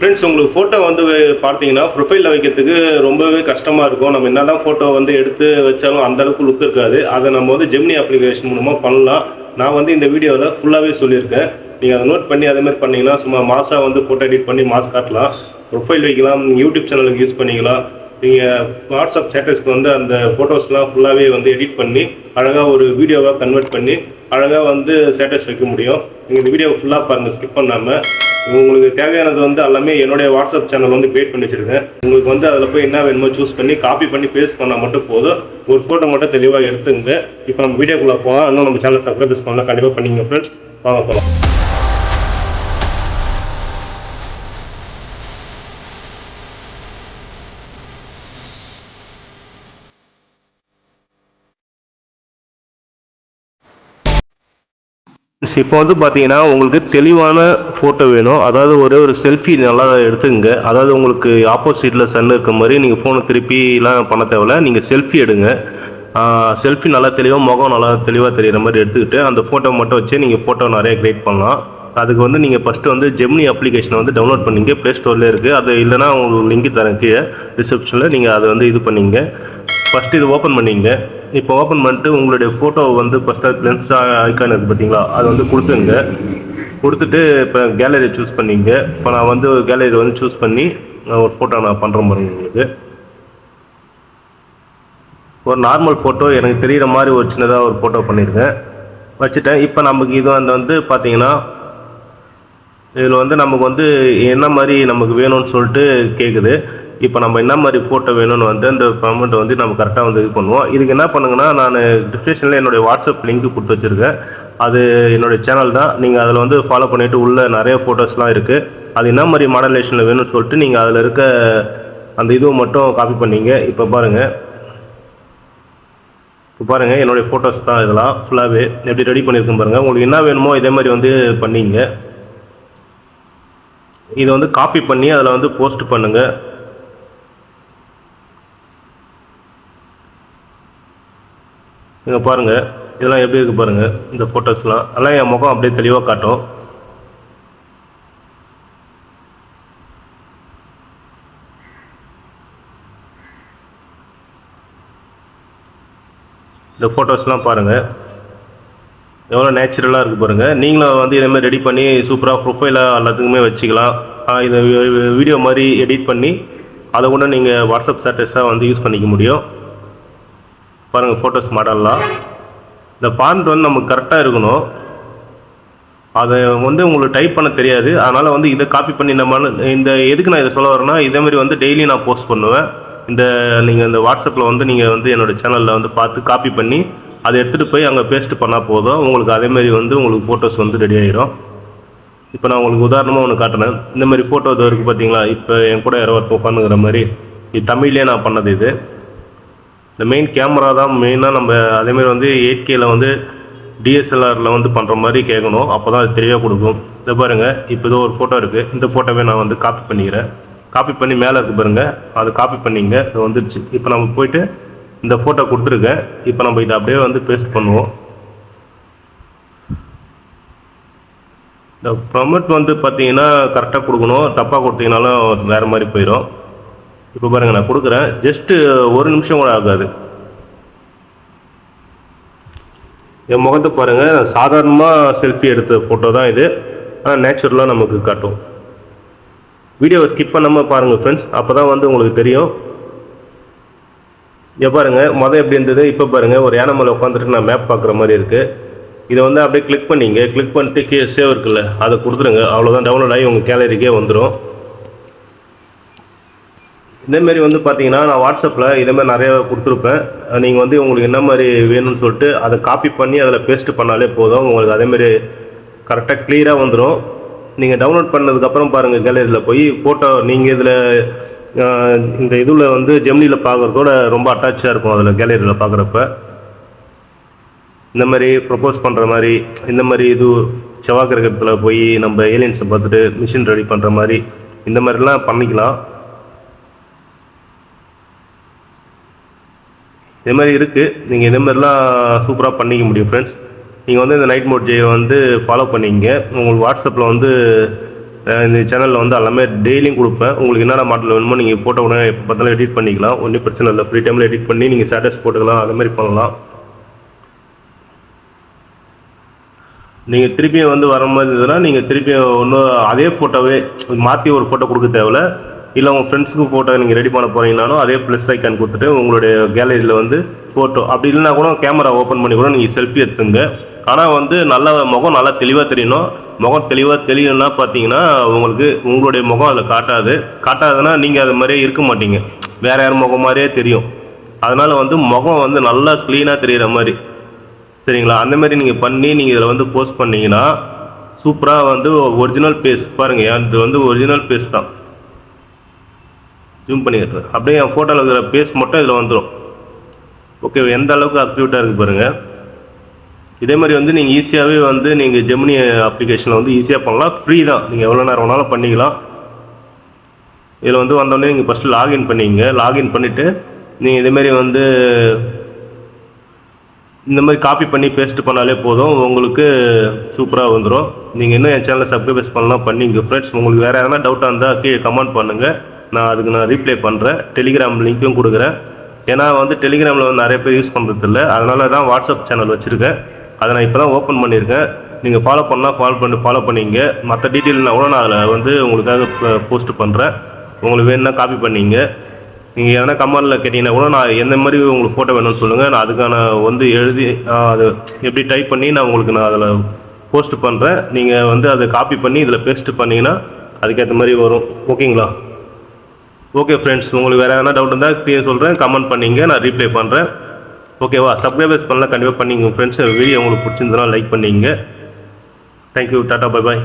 Friends, உங்களுக்கு photo வந்து பார்த்தீங்கன்னா ப்ரொஃபைலில் வைக்கிறதுக்கு ரொம்பவே கஷ்டமாக இருக்கும். நம்ம என்ன தான் ஃபோட்டோ வந்து எடுத்து வச்சாலும் அந்தளவுக்கு லுக் இருக்காது. அதை நம்ம வந்து ஜெமினி அப்ளிகேஷன் மூலமாக பண்ணலாம். நான் வந்து இந்த வீடியோவில் ஃபுல்லாகவே சொல்லியிருக்கேன். நீங்கள் அதை நோட் பண்ணி அதேமாதிரி பண்ணிங்கன்னா சும்மா மாதம் வந்து ஃபோட்டோ எடிட் பண்ணி மாஸ் காட்டலாம், ப்ரொஃபைல் வைக்கலாம், யூடியூப் சேனலுக்கு யூஸ் பண்ணிக்கலாம். நீங்கள் வாட்ஸ்அப் ஸ்டேட்டஸ்க்கு வந்து அந்த ஃபோட்டோஸ்லாம் ஃபுல்லாகவே வந்து எடிட் பண்ணி அழகாக ஒரு வீடியோவாக கன்வெர்ட் பண்ணி அழகாக வந்து ஸ்டேட்டஸ் வைக்க முடியும். நீங்கள் இந்த வீடியோவை ஃபுல்லாக பாருங்கள், ஸ்கிப் பண்ணாமல். உங்களுக்கு தேவையானது வந்து எல்லாமே என்னுடைய வாட்ஸ்அப் சேனல் வந்து கிரியேட் பண்ணி வச்சுருக்கேன். உங்களுக்கு வந்து அதில் போய் என்ன வேணுமோ சூஸ் பண்ணி காப்பி பண்ணி பேஸ்ட் பண்ணால் மட்டும் போதும். ஒரு ஃபோட்டோ மட்டும் தெளிவாக எடுத்துங்க. இப்போ நம்ம வீடியோக்குள்ளே போகலாம். இன்னும் நம்ம சேனல் சப்ஸ்கிரைப் பண்ணலாம், கண்டிப்பாக பண்ணிங்க ஃப்ரெண்ட்ஸ். வாங்க போகலாம். இப்போ வந்து பார்த்தீங்கன்னா உங்களுக்கு தெளிவான ஃபோட்டோ வேணும். அதாவது ஒரு செல்ஃபி நல்லா எடுத்துங்க. அதாவது உங்களுக்கு ஆப்போசிட்டில் சன் இருக்க மாதிரி நீங்கள் ஃபோனை திருப்பிலாம் பண்ண தேவையில்ல. நீங்கள் செல்ஃபி எடுங்க. செல்ஃபி நல்லா தெளிவாக, முகம் நல்லா தெளிவாக தெரிகிற மாதிரி எடுத்துக்கிட்டு அந்த ஃபோட்டோ மட்டும் வச்சு நீங்கள் ஃபோட்டோ நிறைய கிரியேட் பண்ணலாம். அதுக்கு வந்து நீங்கள் ஃபஸ்ட்டு வந்து ஜெமினி அப்ளிகேஷனை வந்து டவுன்லோட் பண்ணிங்க. ப்ளே ஸ்டோரில் இருக்குது. அது இல்லைனா உங்களுக்கு லிங்க் தரேன் கீழே டிஸ்கிரிப்ஷனில். நீங்கள் அதை வந்து இது பண்ணிங்க. ஃபஸ்ட்டு இது ஓப்பன் பண்ணிங்க. இப்போ ஓப்பன் பண்ணிட்டு உங்களுடைய ஃபோட்டோ வந்து ஃபஸ்ட்டு லென்ஸ் ஐக்கான் இருக்குது பார்த்தீங்களா, அது வந்து கொடுத்துங்க. கொடுத்துட்டு இப்போ கேலரி சூஸ் பண்ணிங்க. இப்போ நான் வந்து கேலரி வந்து சூஸ் பண்ணி ஒரு ஃபோட்டோ நான் பண்ணுறேன் பாருங்க. உங்களுக்கு ஒரு நார்மல் ஃபோட்டோ எனக்கு தெரிகிற மாதிரி ஒரு சின்னதாக ஒரு ஃபோட்டோ பண்ணியிருக்கேன், வச்சுட்டேன். இப்போ நமக்கு இது வந்து பார்த்தீங்கன்னா இதில் வந்து நமக்கு வந்து என்ன மாதிரி நமக்கு வேணும்னு சொல்லிட்டு கேட்குது. இப்போ நம்ம என்ன மாதிரி ஃபோட்டோ வேணும்னு வந்து அந்த கமெண்ட்டை வந்து நம்ம கரெக்டாக வந்து இது பண்ணுவோம். இதுக்கு என்ன பண்ணுங்கன்னா, நான் டிஸ்கிரிப்ஷனில் என்னுடைய வாட்ஸ்அப் லிங்க் கொடுத்து வச்சுருக்கேன். அது என்னுடைய சேனல் தான். நீங்கள் அதில் வந்து ஃபாலோ பண்ணிவிட்டு உள்ள நிறைய ஃபோட்டோஸ்லாம் இருக்குது. அது என்ன மாதிரி மாடலேஷனில் வேணும்னு சொல்லிட்டு நீங்கள் அதில் இருக்க அந்த இதுவை மட்டும் காப்பி பண்ணிங்க. இப்போ பாருங்கள், என்னுடைய ஃபோட்டோஸ் தான் இதெல்லாம் ஃபுல்லாகவே எப்படி ரெடி பண்ணியிருக்கேன் பாருங்கள். உங்களுக்கு என்ன வேணுமோ இதே மாதிரி வந்து பண்ணிங்க. இதை வந்து காப்பி பண்ணி அதில் வந்து போஸ்ட் பண்ணுங்கள். நீங்கள் பாருங்கள், இதெல்லாம் எப்படி இருக்குது பாருங்கள். இந்த ஃபோட்டோஸ்லாம் எல்லாம் என் முகம் அப்படியே தெளிவாக காட்டும். இந்த ஃபோட்டோஸ்லாம் பாருங்கள் எவ்வளோ நேச்சுரலாக இருக்குது பாருங்கள். நீங்களும் வந்து இதேமாதிரி ரெடி பண்ணி சூப்பராக ப்ரொஃபைலாக எல்லாத்துக்குமே வச்சுக்கலாம். இதை வீடியோ மாதிரி எடிட் பண்ணி அதை கூட நீங்கள் வாட்ஸ்அப் ஸ்டேட்டஸாக வந்து யூஸ் பண்ணிக்க முடியும். பாருங்கள் ஃபோட்டோஸ் மாடல்லாம். இந்த ஃபாண்ட் வந்து நமக்கு கரெக்டாக இருக்கணும். அதை வந்து உங்களுக்கு டைப் பண்ண தெரியாது. அதனால் வந்து இதை காப்பி பண்ணி நம்ம இந்த எதுக்கு நான் இதை சொல்ல வரேன்னா, இதேமாதிரி வந்து டெய்லி நான் போஸ்ட் பண்ணுவேன். நீங்கள் இந்த வாட்ஸ்அப்பில் வந்து நீங்கள் வந்து என்னோடய சேனலில் வந்து பார்த்து காப்பி பண்ணி அதை எடுத்துகிட்டு போய் அங்கே பேஸ்ட் பண்ணால் போதும். உங்களுக்கு அதேமாதிரி வந்து உங்களுக்கு ஃபோட்டோஸ் வந்து ரெடி ஆகிடும். இப்போ நான் உங்களுக்கு உதாரணமாக ஒன்று காட்டுறேன். இந்த மாதிரி ஃபோட்டோ இது இருக்குது பார்த்தீங்களா. இப்போ என் கூட யாரோ ஒருத்தர் உட்காந்துக்கிற மாதிரி. இது தமிழ்லேயே நான் பண்ணது. இது இந்த மெயின் கேமரா தான் மெயினாக. நம்ம அதேமாதிரி வந்து 8Kல வந்து டிஎஸ்எல்ஆரில் வந்து பண்ணுற மாதிரி கேட்கணும். அப்போ தான் அது தெளிவாக கொடுக்கும். இதை பாருங்கள், இப்போ ஏதோ ஒரு ஃபோட்டோ இருக்குது. இந்த ஃபோட்டோவே நான் வந்து காப்பி பண்ணிக்கிறேன். காப்பி பண்ணி மேலே இருக்குது பாருங்கள், அதை காப்பி பண்ணிங்க. இது வந்துடுச்சு. இப்போ நம்ம போய்ட்டு இந்த ஃபோட்டோ கொடுத்துருக்கேன். இப்போ நம்ம இதை அப்படியே வந்து பேஸ்ட் பண்ணுவோம். இந்த ப்ரொமோட் வந்து பார்த்தீங்கன்னா கரெக்டாக கொடுக்கணும். தப்பாக கொடுத்தீங்கனாலும் வேறு மாதிரி போயிடும். இப்போ பாருங்கள், நான் கொடுக்குறேன். ஜஸ்ட்டு ஒரு நிமிஷம் கூட ஆகாது. என் முகத்தை பாருங்கள். சாதாரணமாக செல்ஃபி எடுத்த ஃபோட்டோ தான் இது. ஆனால் நேச்சுரலாக நமக்கு காட்டும். வீடியோவை ஸ்கிப் பண்ணாமல் பாருங்கள் ஃப்ரெண்ட்ஸ், அப்போ தான் வந்து உங்களுக்கு தெரியும். பாருங்கள் எப்படி இருந்தது. இப்போ பாருங்கள், ஒரு யானை மேலே உட்காந்துட்டு நான் மேப் பார்க்குற மாதிரி இருக்குது. இதை வந்து அப்படியே கிளிக் பண்ணிங்க. கிளிக் பண்ணிட்டு கீழே சேவ் இருக்குல்ல, அதை கொடுத்துருங்க. அவ்வளோதான், டவுன்லோட் ஆகி உங்கள் கேலரிக்கே வந்துடும். இதேமாரி வந்து பார்த்தீங்கன்னா நான் வாட்ஸ்அப்பில் இதேமாதிரி நிறைய கொடுத்துருப்பேன். நீங்கள் வந்து உங்களுக்கு என்ன மாதிரி வேணும்னு சொல்லிட்டு அதை காப்பி பண்ணி அதில் பேஸ்ட் பண்ணாலே போதும். உங்களுக்கு அதேமாரி கரெக்டாக கிளியராக வந்துடும். நீங்கள் டவுன்லோட் பண்ணதுக்கப்புறம் பாருங்கள், கேலரியில் போய் ஃபோட்டோ நீங்கள் இதில் இந்த இதில் வந்து ஜெமினியில் பார்க்குறதோட ரொம்ப அட்டாச்சாக இருக்கும். அதில் கேலரியில் பார்க்குறப்ப இந்த மாதிரி ப்ரப்போஸ் பண்ணுற மாதிரி, இந்த மாதிரி இது செவ்வாய் கிரகத்தில் போய் நம்ம ஏலியன்ஸை பார்த்துட்டு மிஷின் ரெடி பண்ணுற மாதிரி இந்த மாதிரிலாம் பண்ணிக்கலாம். இதே மாதிரி இருக்குது. நீங்கள் இதே மாதிரிலாம் சூப்பராக பண்ணிக்க முடியும் ஃப்ரெண்ட்ஸ். நீங்கள் வந்து இந்த நைட் மோட் ஜே வந்து ஃபாலோ பண்ணிங்க. உங்களுக்கு வாட்ஸ்அப்பில் வந்து இந்த சேனலில் வந்து எல்லாமே டெய்லியும் கொடுப்பேன். உங்களுக்கு என்னென்ன மாடல் வேணுமோ நீங்கள் ஃபோட்டோ உடனே எப்போ பார்த்தாலும் எடிட் பண்ணிக்கலாம். ஒன்றும் பிரச்சனை இல்லை. ஃப்ரீ டைமில் எடிட் பண்ணி நீங்கள் ஸ்டேட்டஸ் போட்டுக்கலாம். அது மாதிரி பண்ணலாம். நீங்கள் திருப்பியும் வந்து வர மாதிரி இருந்ததுன்னா நீங்கள் திருப்பியும் இன்னும் அதே ஃபோட்டோவே மாற்றி ஒரு ஃபோட்டோ கொடுக்க தேவையில்ல. இல்லை உங்கள் ஃப்ரெண்ட்ஸுக்கு ஃபோட்டோ நீங்கள் ரெடி பண்ண போகிறீங்கனாலும் அதே ப்ளஸ் ஐக்கான் கொடுத்துட்டு உங்களுடைய கேலரியில் வந்து ஃபோட்டோ அப்படி இல்லைனா கூட கேமரா ஓப்பன் பண்ணி கூட நீங்கள் செல்ஃபி எடுத்துங்க. ஆனால் வந்து நல்ல முகம் நல்லா தெளிவாக தெரியணும். முகம் தெளிவாக தெரியணும்னா பார்த்தீங்கன்னா உங்களுக்கு உங்களுடைய முகம் அதில் காட்டாதுன்னா நீங்கள் அது மாதிரியே இருக்க மாட்டீங்க. வேறு யார் முகம் மாதிரியே தெரியும். அதனால் வந்து முகம் வந்து நல்லா க்ளீனாக தெரிகிற மாதிரி சரிங்களா, அந்த மாதிரி நீங்கள் பண்ணி நீங்கள் இதில் வந்து போஸ்ட் பண்ணிங்கன்னா சூப்பராக வந்து ஒரிஜினல் பேஸ் பாருங்கள். இது வந்து ஒரிஜினல் பேஸ் தான். ஜூம் பண்ணி கட்டுறேன். அப்படியே என் ஃபோட்டோவில் இருக்கிற பேஸ் மட்டும் இதில் வந்துடும். ஓகே, எந்த அளவுக்கு அக்யூரேட்டாக இருக்குது பாருங்கள். இதே மாதிரி வந்து நீங்கள் ஈஸியாகவே வந்து நீங்கள் ஜெமினி அப்ளிகேஷனில் வந்து ஈஸியாக பண்ணலாம். ஃப்ரீ தான். நீங்கள் எவ்வளோ நேரம் வேணாலும் பண்ணிக்கலாம். இதில் வந்து வந்தோடனே நீங்கள் ஃபஸ்ட்டு லாகின் பண்ணிங்க. லாகின் பண்ணிவிட்டு நீங்கள் இதேமாரி வந்து இந்த மாதிரி காப்பி பண்ணி பேஸ்ட் பண்ணாலே போதும், உங்களுக்கு சூப்பராக வந்துடும். நீங்கள் இன்னும் என் சேனலை சப்ஸ்கிரைப் பண்ணலாம் பண்ணிங்க ஃப்ரெண்ட்ஸ். உங்களுக்கு வேறு எதனா டவுட்டாக இருந்தால் கீழே கமெண்ட் பண்ணுங்கள். நான் ரீப்ளை பண்ணுறேன். டெலிகிராம் லிங்க்கும் கொடுக்குறேன். ஏன்னா வந்து டெலிகிராமில் வந்து நிறைய பேர் யூஸ் பண்ணுறதில்ல. அதனால தான் வாட்ஸ்அப் சேனல் வச்சுருக்கேன். அதை நான் இப்போ தான் ஓப்பன் பண்ணியிருக்கேன். நீங்கள் ஃபாலோ பண்ணிங்க. மற்ற டீட்டெயில்னால் கூட நான் அதில் வந்து உங்களுக்காக போஸ்ட் பண்ணுறேன். உங்களுக்கு வேணும்னா காப்பி பண்ணிங்க. நீங்கள் எதனா கமெண்டில் கேட்டிங்கன்னா கூட நான் எந்த மாதிரி உங்களுக்கு ஃபோட்டோ வேணும்னு சொல்லுங்கள். நான் அதுக்கான வந்து எழுதி அதை எப்படி டைப் பண்ணி நான் அதில் போஸ்ட் பண்ணுறேன். நீங்கள் வந்து அதை காப்பி பண்ணி இதில் பேஸ்ட் பண்ணிங்கன்னா அதுக்கேற்ற மாதிரி வரும். ஓகேங்களா? ஓகே ஃப்ரெண்ட்ஸ், உங்களுக்கு வேறு எதனா டவுட் இருந்தால் சொல்கிறேன், கமெண்ட் பண்ணிங்க, நான் ரீப்ளை பண்ணுறேன். ஓகேவா? சப்ஸ்கிரைபர்ஸ் பண்ணலாம் கண்டிப்பாக பண்ணிங்க ஃப்ரெண்ட்ஸ். வீடியோ உங்களுக்கு பிடிச்சிருந்தனா லைக் பண்ணிங்க. தேங்க்யூ. Tata, bye bye.